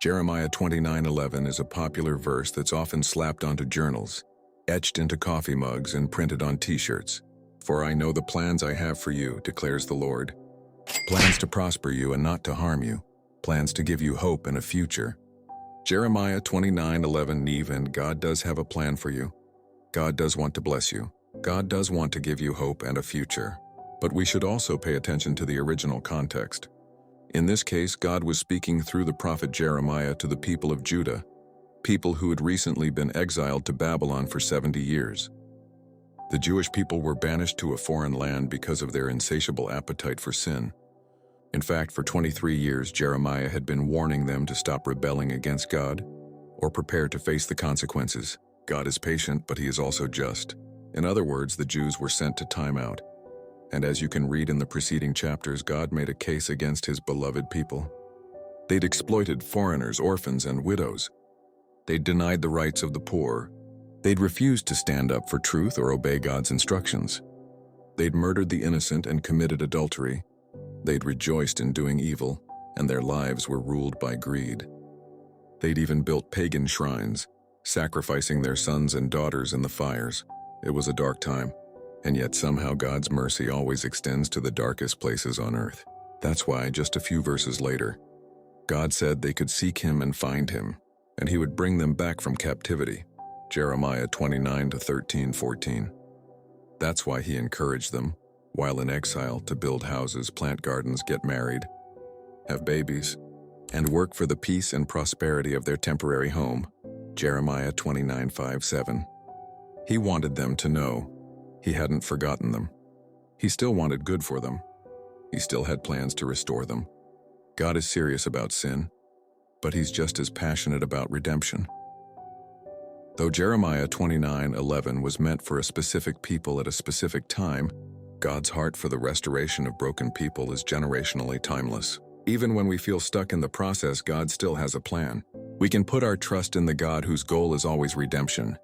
Jeremiah 29:11 is a popular verse that's often slapped onto journals, etched into coffee mugs, and printed on t-shirts. For I know the plans I have for you, declares the Lord. Plans to prosper you and not to harm you. Plans to give you hope and a future. Jeremiah 29:11 even God does have a plan for you. God does want to bless you. God does want to give you hope and a future. But we should also pay attention to the original context. In this case, God was speaking through the prophet Jeremiah to the people of Judah, people who had recently been exiled to Babylon for 70 years. The Jewish people were banished to a foreign land because of their insatiable appetite for sin. In fact, for 23 years, Jeremiah had been warning them to stop rebelling against God or prepare to face the consequences. God is patient, but he is also just. In other words, the Jews were sent to time out. And as you can read in the preceding chapters, God made a case against his beloved people. They'd exploited foreigners, orphans, and widows. They'd denied the rights of the poor. They'd refused to stand up for truth or obey God's instructions. They'd murdered the innocent and committed adultery. They'd rejoiced in doing evil, and their lives were ruled by greed. They'd even built pagan shrines, sacrificing their sons and daughters in the fires. It was a dark time. And yet somehow God's mercy always extends to the darkest places on earth. That's why, just a few verses later, God said they could seek him and find him, and he would bring them back from captivity. Jeremiah 29:13-14. That's why he encouraged them, while in exile, to build houses, plant gardens, get married, have babies, and work for the peace and prosperity of their temporary home. Jeremiah 29:5-7. He wanted them to know he hadn't forgotten them. He still wanted good for them. He still had plans to restore them. God is serious about sin, but he's just as passionate about redemption. Though Jeremiah 29:11 was meant for a specific people at a specific time, God's heart for the restoration of broken people is generationally timeless. Even when we feel stuck in the process, God still has a plan. We can put our trust in the God whose goal is always redemption.